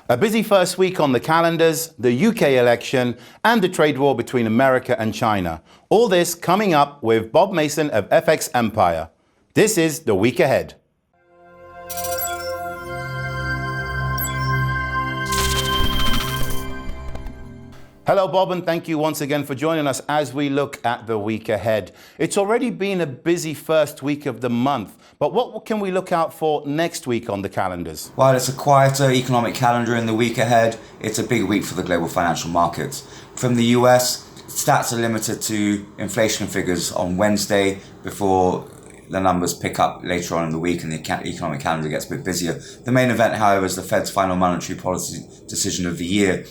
A busy first week on the calendars, the UK election, and the trade war between America and China. All this coming up with Bob Mason of FX Empire. This is the week ahead. Hello, Bob, and thank you once again for joining us as we look at the week ahead. It's already been a busy first week of the month, but what can we look out for next week on the calendars? While it's a quieter economic calendar in the week ahead, it's a big week for the global financial markets. From the US, stats are limited to inflation figures on Wednesday before the numbers pick up later on in the week and the economic calendar gets a bit busier. The main event, however, is the Fed's final monetary policy decision of the year.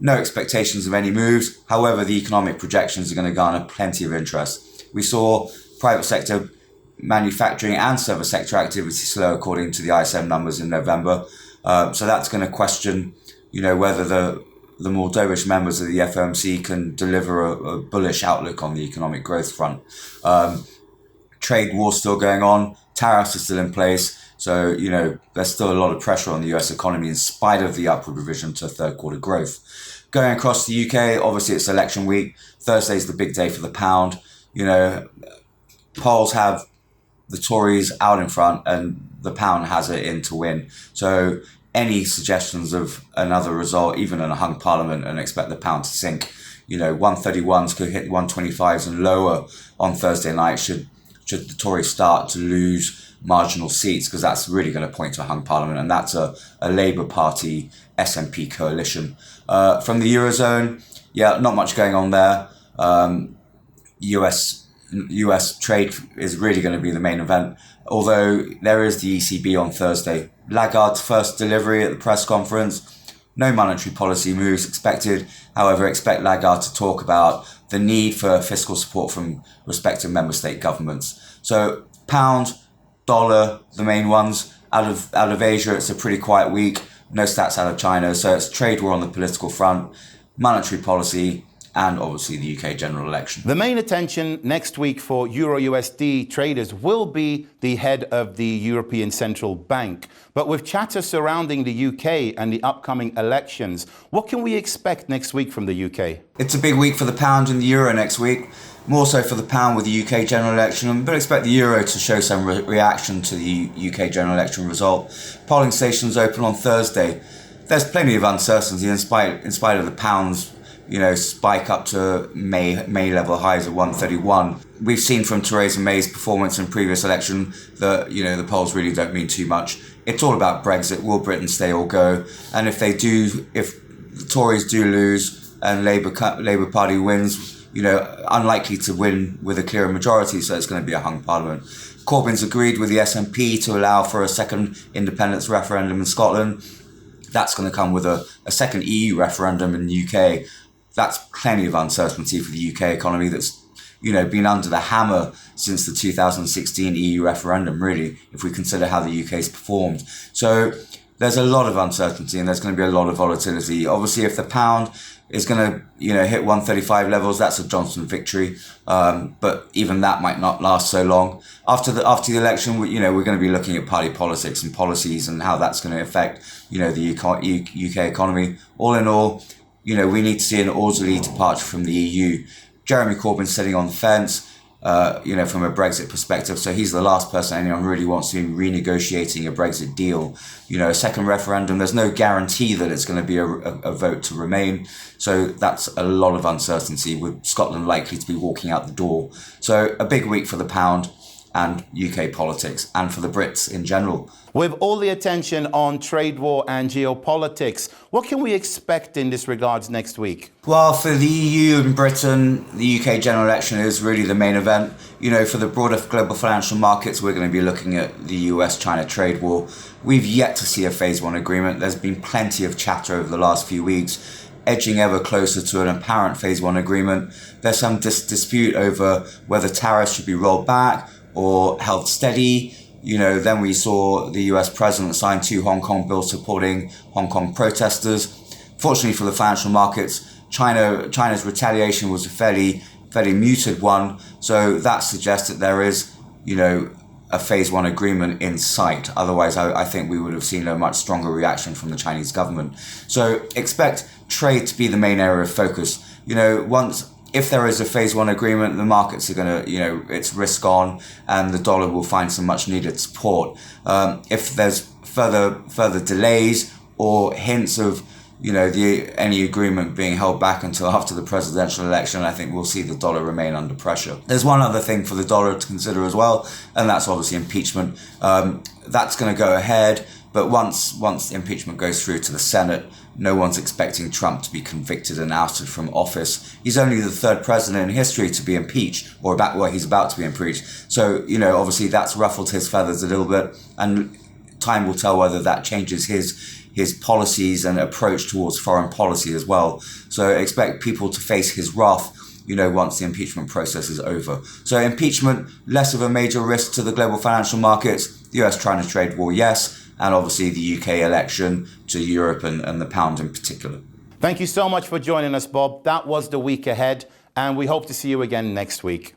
No expectations of any moves. However, the economic projections are going to garner plenty of interest. We saw private sector manufacturing and service sector activity slow according to the ISM numbers in November. So that's going to question, whether the more dovish members of the FOMC can deliver a bullish outlook on the economic growth front. Trade war still going on. Tariffs are still in place. So, there's still a lot of pressure on the US economy in spite of the upward revision to third quarter growth. Going across the UK, obviously it's election week. Thursday's the big day for the pound. Polls have the Tories out in front and the pound has it in to win. So any suggestions of another result, even in a hung parliament, and expect the pound to sink. 131s could hit 125s and lower on Thursday night should the Tories start to lose marginal seats, because that's really going to point to a hung parliament, and that's a Labour Party SNP coalition. From the Eurozone, not much going on there. US trade is really going to be the main event, although there is the ECB on Thursday. Lagarde's first delivery at the press conference. No monetary policy moves expected. However, expect Lagarde to talk about the need for fiscal support from respective member state governments. So pound, dollar, the main ones. Out of Asia, it's a pretty quiet week. No stats out of China. So it's trade war on the political front, monetary policy, and obviously the UK general election. The main attention next week for Euro USD traders will be the head of the European Central Bank. But with chatter surrounding the UK and the upcoming elections, what can we expect next week from the UK? It's a big week for the pound and the euro next week. More so for the pound with the UK general election, but expect the euro to show some reaction to the UK general election result. Polling stations open on Thursday. There's plenty of uncertainty in spite of the pound's spike up to May level highs of 131. We've seen from Theresa May's performance in previous election that the polls really don't mean too much. It's all about Brexit. Will Britain stay or go? And if the Tories do lose and Labour Party wins, unlikely to win with a clear majority, so it's going to be a hung parliament. Corbyn's agreed with the SNP to allow for a second independence referendum in Scotland. That's going to come with a second EU referendum in the UK. That's plenty of uncertainty for the UK economy that's been under the hammer since the 2016 EU referendum, really, if we consider how the UK's performed. So there's a lot of uncertainty and there's going to be a lot of volatility. Obviously, if the pound is going to hit 135 levels, that's a Johnson victory, but even that might not last so long. After the election, we're going to be looking at party politics and policies and how that's going to affect the UK economy. All in all, we need to see an orderly departure from the EU. Jeremy Corbyn's sitting on the fence, from a Brexit perspective. So he's the last person anyone really wants to be renegotiating a Brexit deal. A second referendum, there's no guarantee that it's going to be a vote to remain. So that's a lot of uncertainty, with Scotland likely to be walking out the door. So a big week for the pound and UK politics, and for the Brits in general. With all the attention on trade war and geopolitics, what can we expect in this regards next week? Well, for the EU and Britain, the UK general election is really the main event. For the broader global financial markets, we're going to be looking at the US-China trade war. We've yet to see a phase one agreement. There's been plenty of chatter over the last few weeks, edging ever closer to an apparent phase one agreement. There's some dispute over whether tariffs should be rolled back or held steady. Then we saw the US president sign 2 Hong Kong bills supporting Hong Kong protesters. Fortunately for the financial markets, China's retaliation was a fairly muted one. So that suggests that there is, a phase one agreement in sight. Otherwise, I think we would have seen a much stronger reaction from the Chinese government. So expect trade to be the main area of focus. If there is a phase one agreement, the markets are going to, it's risk on, and the dollar will find some much needed support. If there's further delays or hints of any agreement being held back until after the presidential election, I think we'll see the dollar remain under pressure. There's one other thing for the dollar to consider as well, and that's obviously impeachment. That's going to go ahead, but once impeachment goes through to the Senate, no one's expecting Trump to be convicted and ousted from office. He's only the third president in history to be impeached, he's about to be impeached. So, obviously that's ruffled his feathers a little bit, and time will tell whether that changes his policies and approach towards foreign policy as well. So expect people to face his wrath, once the impeachment process is over. So impeachment, less of a major risk to the global financial markets. The US-China trade war, yes. And obviously the UK election to Europe and the pound in particular. Thank you so much for joining us, Bob. That was the week ahead, and we hope to see you again next week.